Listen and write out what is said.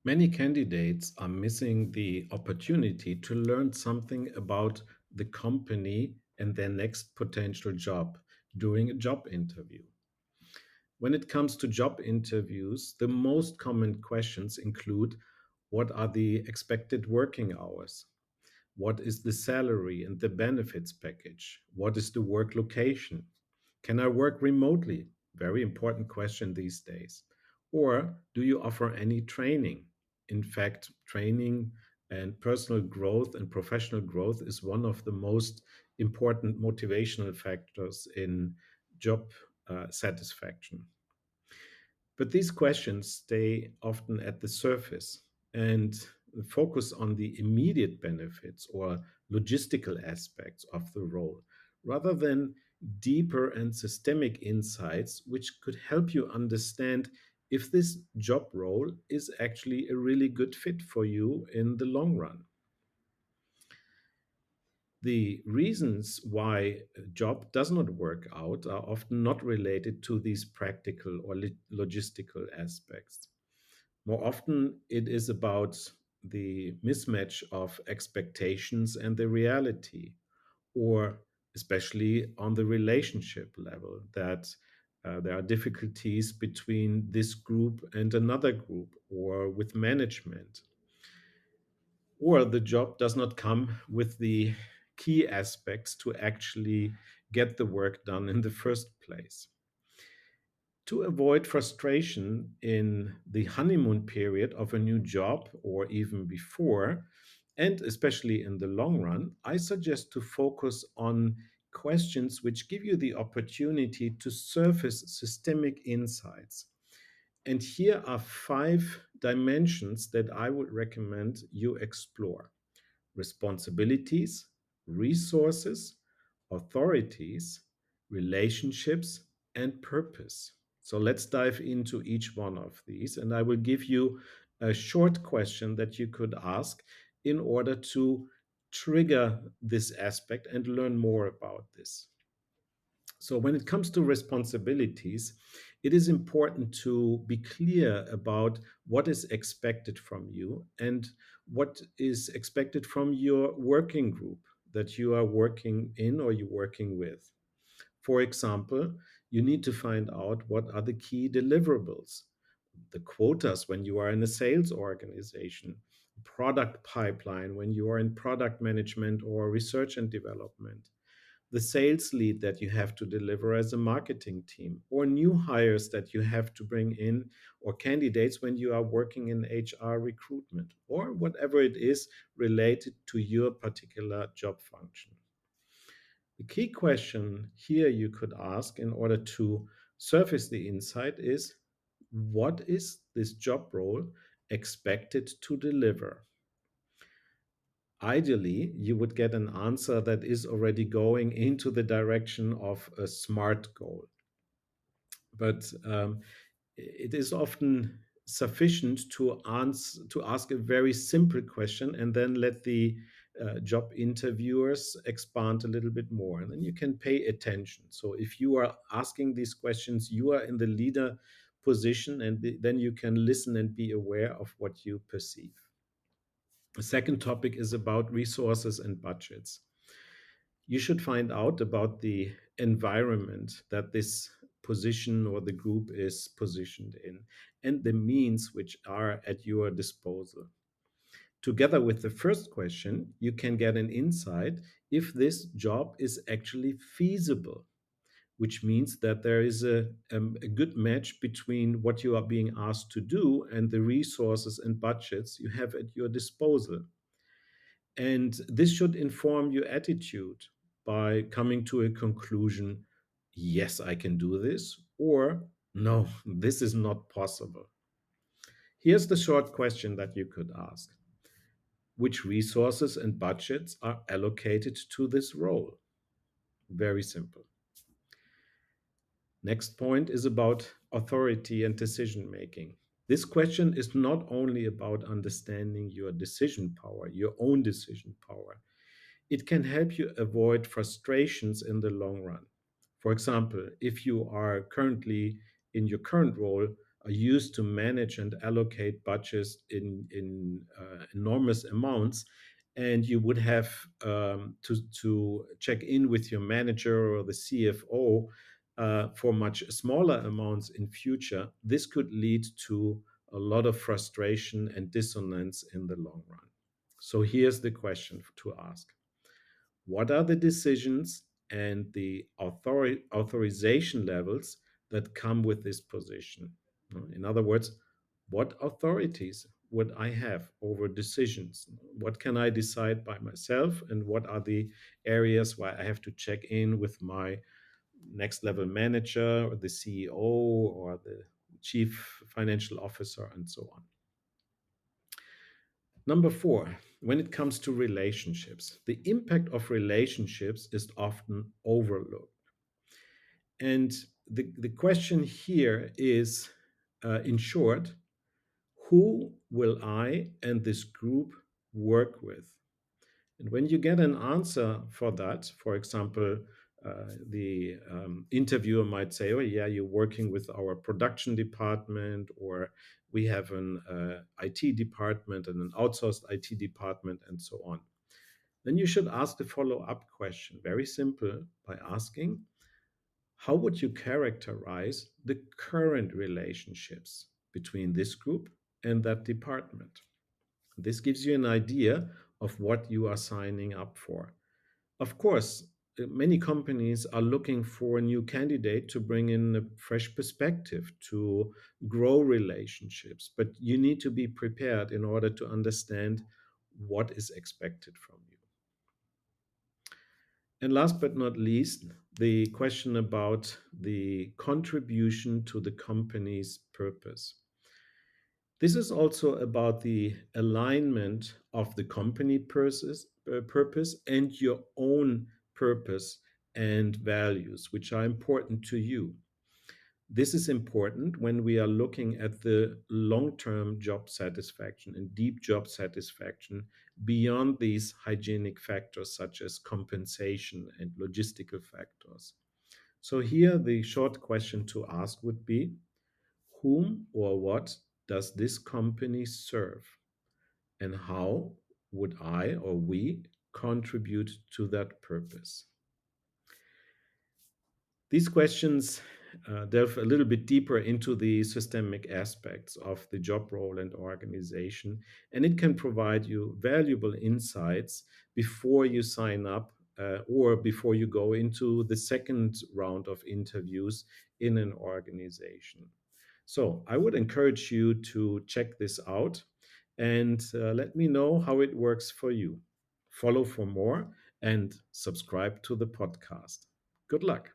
Many candidates are missing the opportunity to learn something about the company and their next potential job during a job interview. When it comes to job interviews, the most common questions include: what are the expected working hours? What is the salary and the benefits package? What is the work location? Can I work remotely? Very important question these days. Or do you offer any training? In fact, training and personal growth and professional growth is one of the most important motivational factors in job satisfaction. But these questions stay often at the surface and focus on the immediate benefits or logistical aspects of the role, rather than deeper and systemic insights, which could help you understand if this job role is actually a really good fit for you in the long run. The reasons why a job does not work out are often not related to these practical or logistical aspects. More often, it is about the mismatch of expectations and the reality, or especially on the relationship level, that there are difficulties between this group and another group, or with management, or the job does not come with the key aspects to actually get the work done in the first place. To avoid frustration in the honeymoon period of a new job or even before, and especially in the long run, I suggest to focus on questions which give you the opportunity to surface systemic insights. And here are five dimensions that I would recommend you explore: responsibilities, resources, authorities, relationships, and purpose. So let's dive into each one of these, and I will give you a short question that you could ask in order to trigger this aspect and learn more about this. So, when it comes to responsibilities, it is important to be clear about what is expected from you and what is expected from your working group that you are working in or you're working with. For example, you need to find out what are the key deliverables, the quotas when you are in a sales organization, product pipeline when you are in product management or research and development, the sales lead that you have to deliver as a marketing team, or new hires that you have to bring in, or candidates when you are working in HR recruitment, or whatever it is related to your particular job function. The key question here you could ask in order to surface the insight is: what is this job role expected to deliver? Ideally, you would get an answer that is already going into the direction of a SMART goal. But it is often sufficient to ask a very simple question and then let the job interviewers expand a little bit more, and then you can pay attention. So if you are asking these questions, you are in the leader position, and then you can listen and be aware of what you perceive. The second topic is about resources and budgets. You should find out about the environment that this position or the group is positioned in and the means which are at your disposal. Together with the first question, you can get an insight if this job is actually feasible, which means that there is a good match between what you are being asked to do and the resources and budgets you have at your disposal. And this should inform your attitude by coming to a conclusion: yes, I can do this, or no, this is not possible. Here's the short question that you could ask: which resources and budgets are allocated to this role? Very simple. Next point is about authority and decision making. This question is not only about understanding your decision power, your own decision power. It can help you avoid frustrations in the long run. For example, if you are currently in your current role are used to manage and allocate budgets in enormous amounts, and you would have to check in with your manager or the CFO for much smaller amounts in future, this could lead to a lot of frustration and dissonance in the long run. So here's the question to ask: what are the decisions and the authorization levels that come with this position? In other words, what authorities would I have over decisions? What can I decide by myself? And what are the areas where I have to check in with my next level manager or the CEO or the chief financial officer and so on? Number four, when it comes to relationships, the impact of relationships is often overlooked. And the question here is, in short, who will I and this group work with? And when you get an answer for that, for example, the interviewer might say, oh, yeah, you're working with our production department, or we have an IT department and an outsourced IT department, and so on. Then you should ask the follow up question, very simple, by asking, how would you characterize the current relationships between this group and that department? This gives you an idea of what you are signing up for. Of course, many companies are looking for a new candidate to bring in a fresh perspective, to grow relationships, but you need to be prepared in order to understand what is expected from you. And last but not least, the question about the contribution to the company's purpose. This is also about the alignment of the company purpose and your own purpose and values, which are important to you. This is important when we are looking at the long term job satisfaction and deep job satisfaction beyond these hygienic factors such as compensation and logistical factors. So, here the short question to ask would be: whom or what does this company serve? And how would I or we contribute to that purpose? These questions delve a little bit deeper into the systemic aspects of the job role and organization, and it can provide you valuable insights before you sign up or before you go into the second round of interviews in an organization. So I would encourage you to check this out and let me know how it works for you. Follow for more and subscribe to the podcast. Good luck.